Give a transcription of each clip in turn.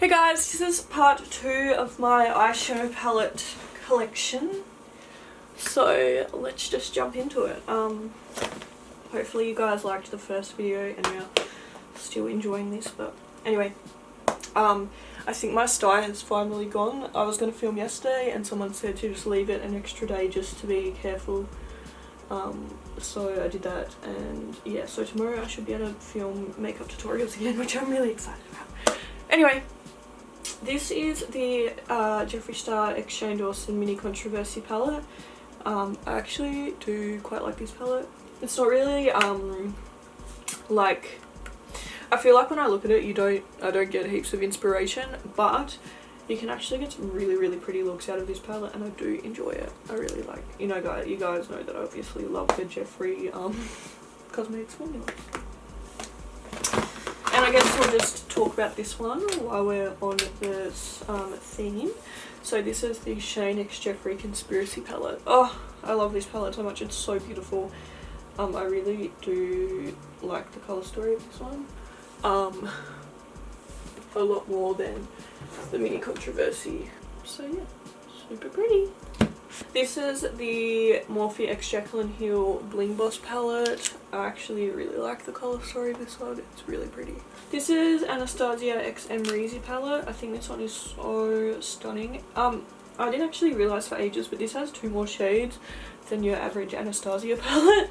Hey guys, this is part 2 of my eyeshadow palette collection. So let's just jump into it. Hopefully you guys liked the first video and you're still enjoying this, but anyway. I think my sty has finally gone. I was going to film yesterday and someone said to just leave it an extra day just to be careful. So I did that, and yeah, so tomorrow I should be able to film makeup tutorials again, which I'm really excited about. Anyway, this is the Jeffree Star Exchange Dawson Mini Controversy palette. I actually do quite like this palette. It's not really like, I feel like when I look at it I don't get heaps of inspiration, but you can actually get some really pretty looks out of this palette, and I do enjoy it. I really like, you guys know that I obviously love the Jeffree cosmetics formula. And I guess we'll just talk about this one while we're on this theme. So this is the Shane X Jeffree Conspiracy palette. Oh, I love this palette so much. It's so beautiful. I really do like the colour story of this one. A lot more than the Mini Controversy. So yeah, super pretty. This is the Morphe X Jaclyn Hill Bling Boss palette. I actually really like the colour story of this one. It's really pretty. This is Anastasia X Emreezy palette. I think this one is so stunning. I didn't actually realise for ages, but this has 2 more shades than your average Anastasia palette.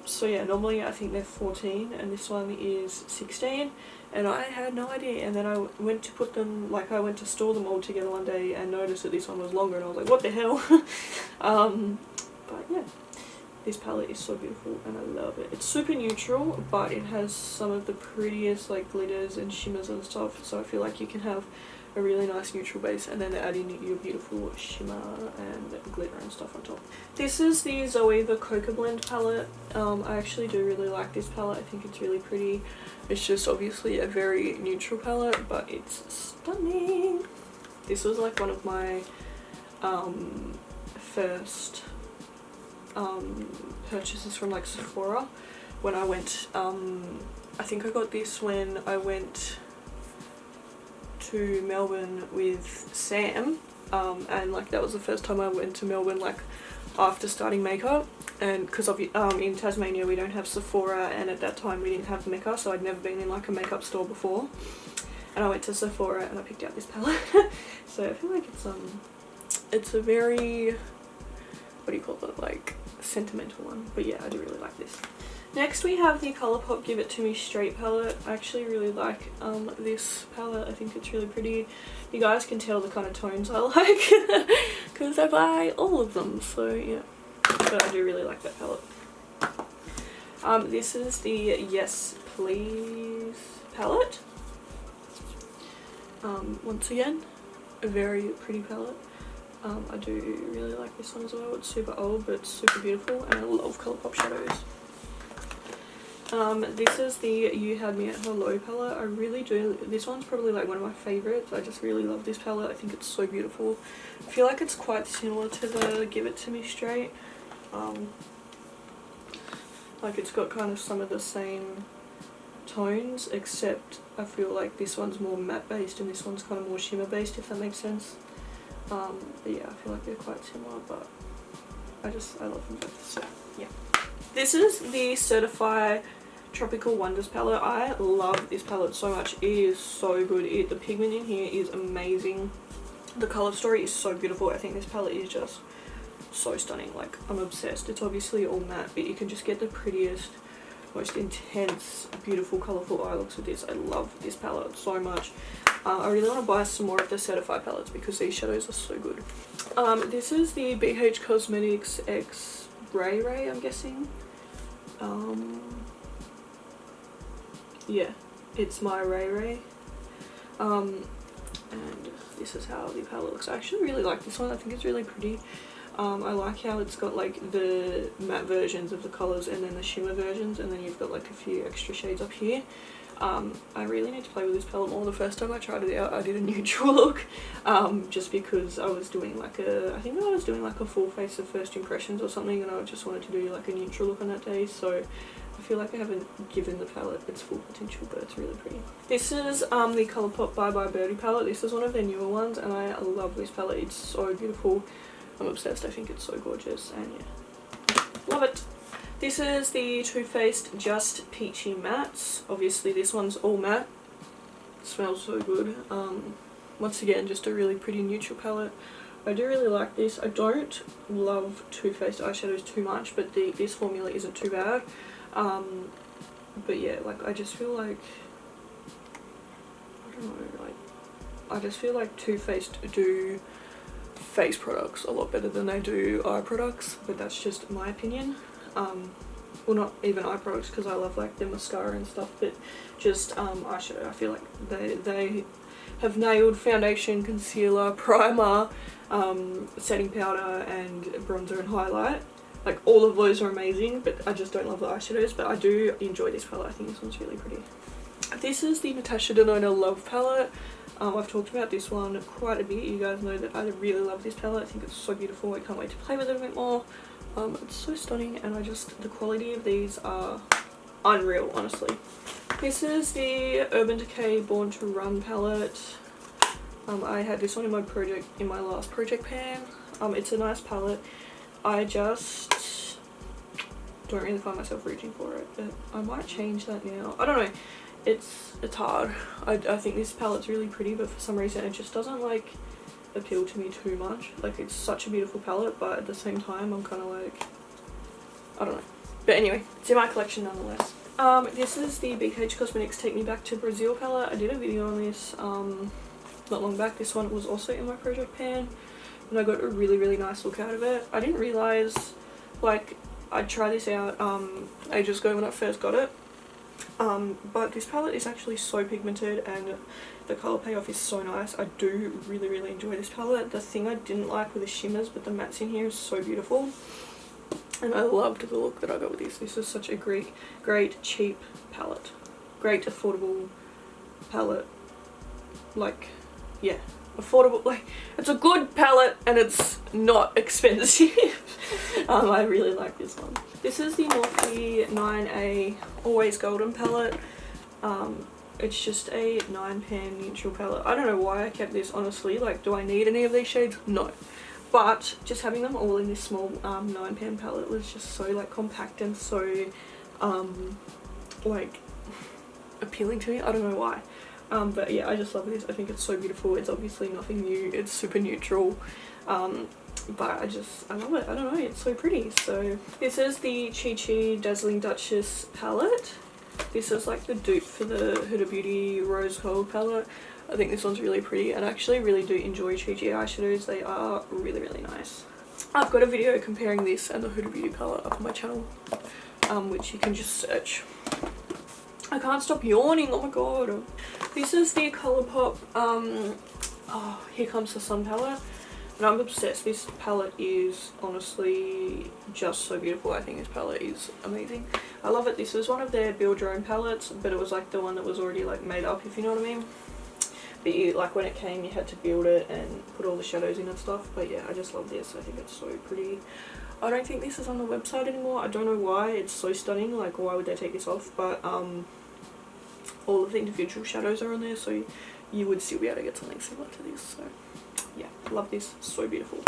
So yeah, normally I think they're 14 and this one is 16, and I had no idea, and then I went to put them, like I went to store them all together one day and noticed that this one was longer, and I was like, what the hell? But yeah, this palette is so beautiful and I love it. It's super neutral, but it has some of the prettiest like glitters and shimmers and stuff, so I feel like you can have a really nice neutral base and then add in your beautiful shimmer and glitter and stuff on top. This is the Zoe the Cocoa Blend palette. I actually do really like this palette. I think it's really pretty. It's just obviously a very neutral palette, but it's stunning. This was like one of my first purchases from like Sephora when I went, I think I got this when I went to Melbourne with Sam, and like that was the first time I went to Melbourne like after starting makeup, and because in Tasmania we don't have Sephora, and at that time we didn't have Mecca, so I'd never been in like a makeup store before, and I went to Sephora and I picked out this palette. So I feel like it's a very, what do you call it, like sentimental one, but yeah, I do really like this. Next we have the ColourPop Give It To Me Straight palette. I actually really like this palette. I think it's really pretty. You guys can tell the kind of tones I like because I buy all of them, so yeah. But I do really like that palette. This is the Yes Please palette. Once again, a very pretty palette. I do really like this one as well. It's super old but super beautiful, and I love ColourPop shadows. This is the You Had Me At Hello palette. I really do. This one's probably like one of my favourites. I just really love this palette. I think it's so beautiful. I feel like it's quite similar to the Give It To Me Straight. Like it's got kind of some of the same tones, except I feel like this one's more matte based and this one's kind of more shimmer based, if that makes sense. But yeah, I feel like they're quite similar, but I love them both, so yeah. This is the Certified Tropical Wonders palette. I love this palette so much. It is so good. The pigment in here is amazing. The colour story is so beautiful. I think this palette is just so stunning. Like, I'm obsessed. It's obviously all matte, but you can just get the prettiest, most intense, beautiful, colourful eye looks with this. I love this palette so much. I really want to buy some more of the Certified palettes because these shadows are so good. This is the BH Cosmetics X Ray, I'm guessing. Yeah, it's my Ray. And this is how the palette looks. I actually really like this one. I think it's really pretty. I like how it's got like the matte versions of the colours and then the shimmer versions, and then you've got like a few extra shades up here. I really need to play with this palette more. The first time I tried it out, I did a neutral look, just because I was doing like I think I was doing like a full face of first impressions or something, and I just wanted to do like a neutral look on that day, so I feel like I haven't given the palette its full potential, but it's really pretty. This is the ColourPop Bye Bye Birdie palette. This is one of their newer ones and I love this palette. It's so beautiful. I'm obsessed. I think it's so gorgeous and yeah, love it. This is the Too Faced Just Peachy Mattes. Obviously this one's all matte. It smells so good. Once again, just a really pretty neutral palette. I do really like this. I don't love Too Faced eyeshadows too much, but this formula isn't too bad. But yeah, like I just feel like, I don't know, like I just feel like Too Faced do face products a lot better than they do eye products, but that's just my opinion. Well, not even eye products because I love like the mascara and stuff, but just eyeshadow. I feel like they have nailed foundation, concealer, primer, setting powder and bronzer and highlight. Like all of those are amazing, but I just don't love the eyeshadows, but I do enjoy this palette. I think this one's really pretty. This is the Natasha Denona Love palette. I've talked about this one quite a bit. You guys know that I really love this palette. I think it's so beautiful. I can't wait to play with it a bit more. It's so stunning and the quality of these are unreal, honestly. This is the Urban Decay Born to Run palette. I had this one in my last project pan. It's a nice palette. I just don't really find myself reaching for it, but I might change that now. I don't know. It's hard. I think this palette's really pretty, but for some reason it just doesn't like appeal to me too much. Like it's such a beautiful palette, but at the same time I'm kind of like, I don't know. But anyway, it's in my collection nonetheless. This is the BH Cosmetics Take Me Back to Brazil palette. I did a video on this not long back. This one was also in my project pan and I got a really nice look out of it. I didn't realise like I'd try this out ages ago when I first got it. But this palette is actually so pigmented and the colour payoff is so nice. I do really enjoy this palette. The thing I didn't like were the shimmers, but the mattes in here is so beautiful. And I loved the look that I got with this. This is such a great cheap palette. Great affordable palette. Like, yeah, affordable. Like, it's a good palette and it's not expensive. I really like this one. This is the Morphe 9A Always Golden palette. It's just a 9-pan neutral palette. I don't know why I kept this, honestly. Like, do I need any of these shades? No. But just having them all in this small 9-pan palette was just so like compact and so like appealing to me. I don't know why. But yeah, I just love this. I think it's so beautiful. It's obviously nothing new. It's super neutral. But I love it. I don't know, it's so pretty. So this is the Chi Chi Dazzling Duchess palette. This is like the dupe for the Huda Beauty Rose Gold palette. I think this one's really pretty and I actually really do enjoy Chi Chi eyeshadows. They are really nice. I've got a video comparing this and the Huda Beauty palette up on my channel, which you can just search. I can't stop yawning, oh my god. This is the ColourPop oh, Here Comes the Sun palette. And I'm obsessed. This palette is honestly just so beautiful. I think this palette is amazing. I love it. This is one of their build your own palettes, but it was like the one that was already like made up, if you know what I mean. But you, like when it came, you had to build it and put all the shadows in and stuff. But yeah, I just love this. I think it's so pretty. I don't think this is on the website anymore. I don't know why. It's so stunning. Like, why would they take this off? But all of the individual shadows are on there, so you would still be able to get something similar to this. So yeah, love this. So beautiful.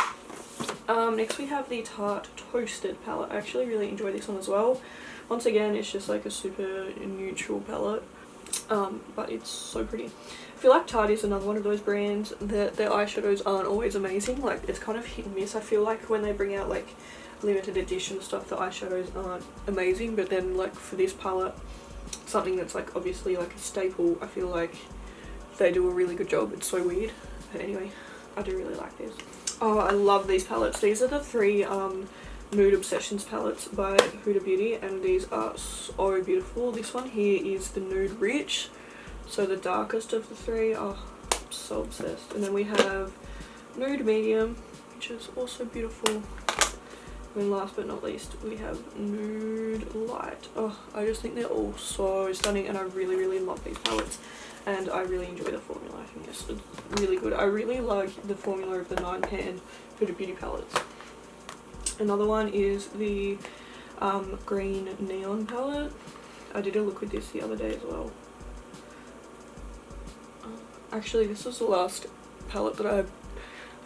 Next we have the Tarte Toasted palette. I actually really enjoy this one as well. Once again, it's just like a super neutral palette, but it's so pretty. I feel like Tarte is another one of those brands that their eyeshadows aren't always amazing. Like, it's kind of hit and miss. I feel like when they bring out like limited edition stuff, the eyeshadows aren't amazing, but then like for this palette, something that's like obviously like a staple, I feel like they do a really good job. It's so weird, but anyway, I do really like this. Oh, I love these palettes. These are the 3 Mood Obsessions palettes by Huda Beauty, and these are so beautiful. This one here is the Nude Rich, so the darkest of the 3. Oh, I'm so obsessed. And then we have Nude Medium, which is also beautiful. And last but not least, we have Nude Light. Oh, I just think they're all so stunning, and I really love these palettes. And I really enjoy the formula. I think it's really good. I really like the formula of the 9-pan Huda Beauty palettes. Another one is the green neon palette. I did a look with this the other day as well. Actually, this was the last palette that I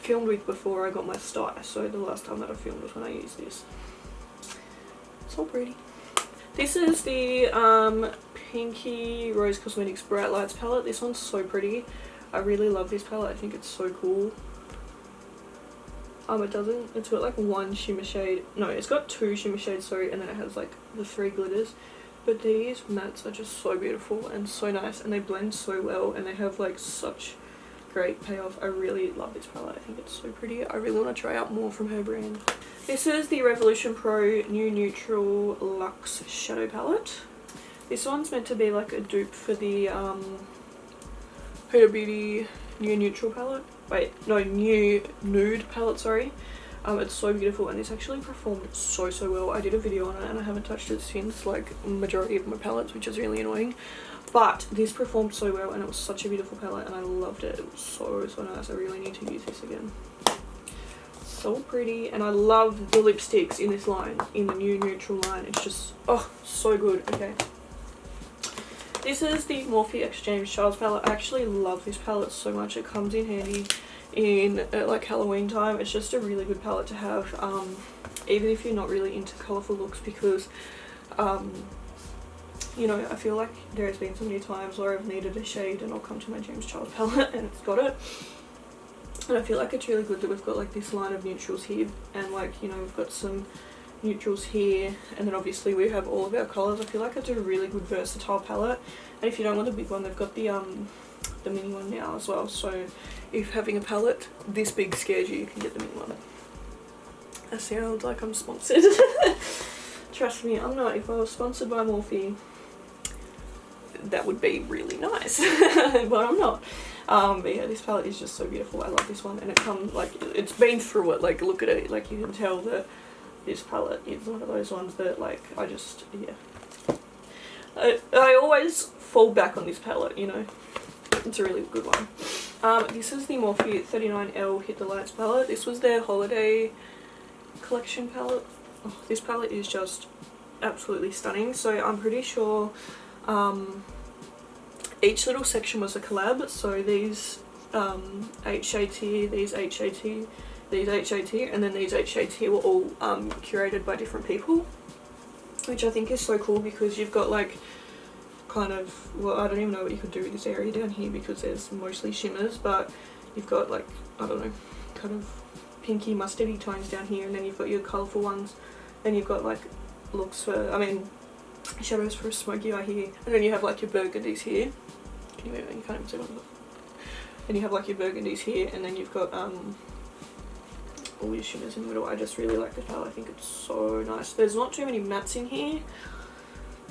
filmed with before I got my style, so the last time that I filmed was when I used this. So pretty. This is the Pinky Rose Cosmetics Bright Lights palette. This one's so pretty. I really love this palette. I think it's so cool. It's got like one shimmer shade. No, it's got two shimmer shades, sorry, and then it has like the 3 glitters. But these mattes are just so beautiful and so nice, and they blend so well, and they have like such great payoff. I really love this palette. I think it's so pretty. I really want to try out more from her brand. This is the Revolution Pro New Neutral Luxe Shadow Palette. This one's meant to be like a dupe for the Huda Beauty New Neutral palette. Wait, no, New Nude palette, sorry. It's so beautiful, and it's actually performed so well. I did a video on it and I haven't touched it since, like majority of my palettes, which is really annoying. But this performed so well, and it was such a beautiful palette, and I loved it. It was so nice. I really need to use this again. So pretty, and I love the lipsticks in this line, in the New Neutral line. It's just, oh, so good. Okay. This is the Morphe X James Charles palette. I actually love this palette so much. It comes in handy in like Halloween time. It's just a really good palette to have, even if you're not really into colourful looks, because you know, I feel like there's been so many times where I've needed a shade and I'll come to my James Charles palette and it's got it. And I feel like it's really good that we've got like this line of neutrals here, and like, you know, we've got some neutrals here, and then obviously we have all of our colours. I feel like it's a really good versatile palette, and if you don't want the big one, they've got the mini one now as well. So if having a palette this big scares you, you can get the mini one. I sound like I'm sponsored. Trust me, I'm not. If I was sponsored by Morphe, that would be really nice, but I'm not. But yeah, this palette is just so beautiful. I love this one, and it comes like, it's been through it. Like, look at it. Like, you can tell that this palette is one of those ones that, like, I just, yeah. I always fall back on this palette, you know. It's a really good one. This is the Morphe 39L Hit the Lights palette. This was their holiday collection palette. Oh, this palette is just absolutely stunning. So I'm pretty sure each little section was a collab. So these 8 shades here, these 8 shades here, these 8 shades here, and then these 8 shades here were all curated by different people, which I think is so cool, because you've got like kind of, well, I don't even know what you could do with this area down here because there's mostly shimmers, but you've got like, I don't know, kind of pinky mustardy tones down here, and then you've got your colourful ones, then you've got like looks for, I mean, shadows for a smoky eye here, and then you have like your burgundies here. Can you move it? You can't even see one. Then you have like your burgundies here, and then you've got all your shimmers in the middle. I just really like this palette. I think it's so nice. There's not too many mattes in here,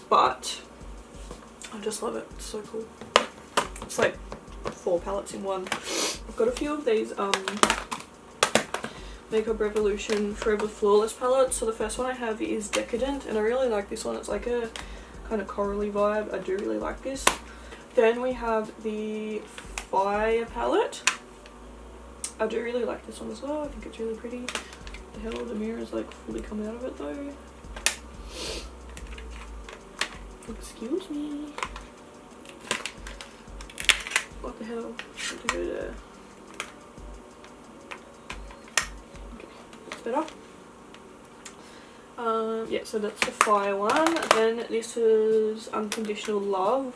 but I just love it. It's so cool. It's like 4 palettes in one. I've got a few of these Makeup Revolution Forever Flawless palettes. So the first one I have is Decadent, and I really like this one. It's like a kind of corally vibe. I do really like this. Then we have the Fire palette. I do really like this one as well. I think it's really pretty. The hell, the mirror is like fully come out of it though. Excuse me. What the hell? Have to go there. Okay, that's better. Yeah, so that's the Fire one. Then this is Unconditional Love.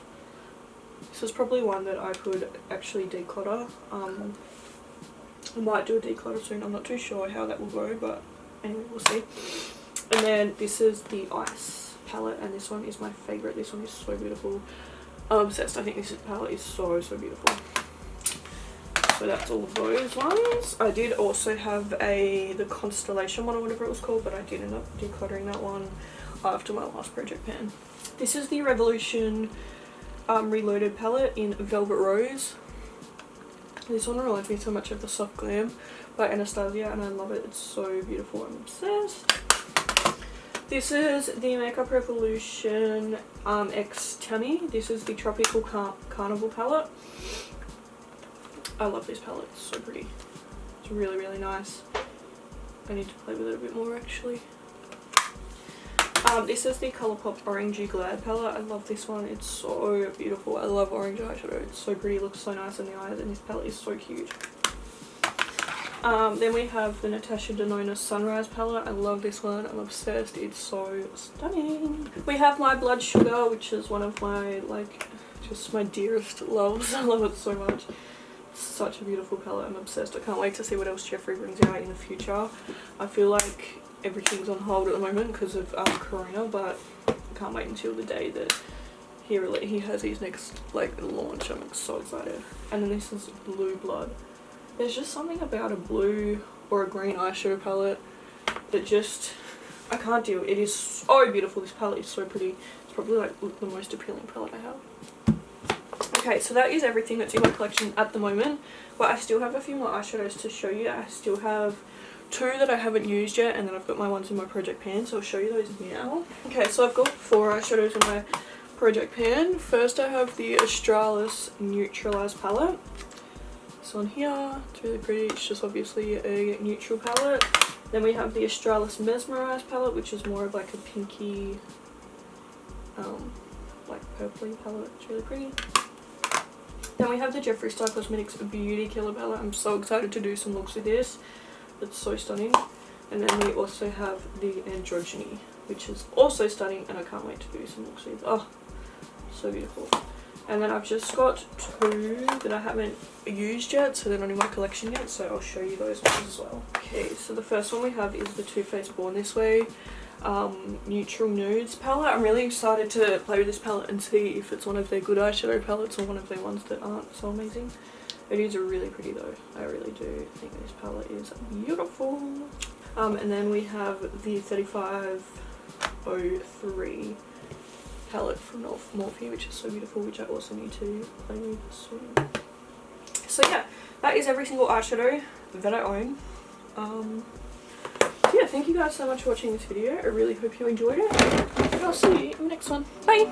This is probably one that I could actually declutter. I might do a declutter soon. I'm not too sure how that will go, but anyway, we'll see. And then this is the Ice palette, and this one is my favourite. This one is so beautiful. I'm obsessed. I think this palette is so beautiful. So that's all of those ones. I did also have the Constellation one or whatever it was called, but I did end up decluttering that one after my last project pan. This is the Revolution Reloaded palette in Velvet Rose. This one reminds me so much of the Soft Glam by Anastasia, and I love it. It's so beautiful. I'm obsessed. This is the Makeup Revolution X Tammy. This is the Tropical Carnival palette. I love this palette. It's so pretty. It's really nice. I need to play with it a bit more actually. This is the ColourPop Orangey Glad palette. I love this one. It's so beautiful. I love orange eyeshadow. It's so pretty. It looks so nice in the eyes, and this palette is so cute. Then we have the Natasha Denona Sunrise palette. I love this one. I'm obsessed. It's so stunning. We have my Blood Sugar, which is one of my, like, just my dearest loves. I love it so much. It's such a beautiful palette. I'm obsessed. I can't wait to see what else Jeffree brings out in the future. I feel like everything's on hold at the moment because of Corona, but I can't wait until the day that he has his next, like, launch. I'm so excited. And then this is Blue Blood. There's just something about a blue or a green eyeshadow palette that just, I can't deal. It is so beautiful. This palette is so pretty. It's probably like the most appealing palette I have. Okay, so that is everything that's in my collection at the moment. But I still have a few more eyeshadows to show you. I still have 2 that I haven't used yet, and then I've got my ones in my project pan, so I'll show you those now. Okay, so I've got 4 eyeshadows in my project pan. First I have the Australis Neutralized palette. This one here, it's really pretty. It's just obviously a neutral palette. Then we have the Australis Mesmerized palette, which is more of like a pinky, like purpley palette. It's really pretty. Then we have the Jeffree Star Cosmetics Beauty Killer palette. I'm so excited to do some looks with this. It's so stunning. And then we also have the Androgyny, which is also stunning, and I can't wait to do some looks with. Oh, so beautiful. And then I've just got 2 that I haven't used yet, so they're not in my collection yet, so I'll show you those ones as well. Okay, so the first one we have is the Too Faced Born This Way Neutral Nudes palette. I'm really excited to play with this palette and see if it's one of their good eyeshadow palettes or one of their ones that aren't so amazing. It is really pretty though. I really do think this palette is beautiful. And then we have the 3503 palette from Morphe, which is so beautiful, which I also need to play with soon. So yeah, that is every single eyeshadow that I own. So yeah, thank you guys so much for watching this video. I really hope you enjoyed it, and I'll see you in the next one. Bye!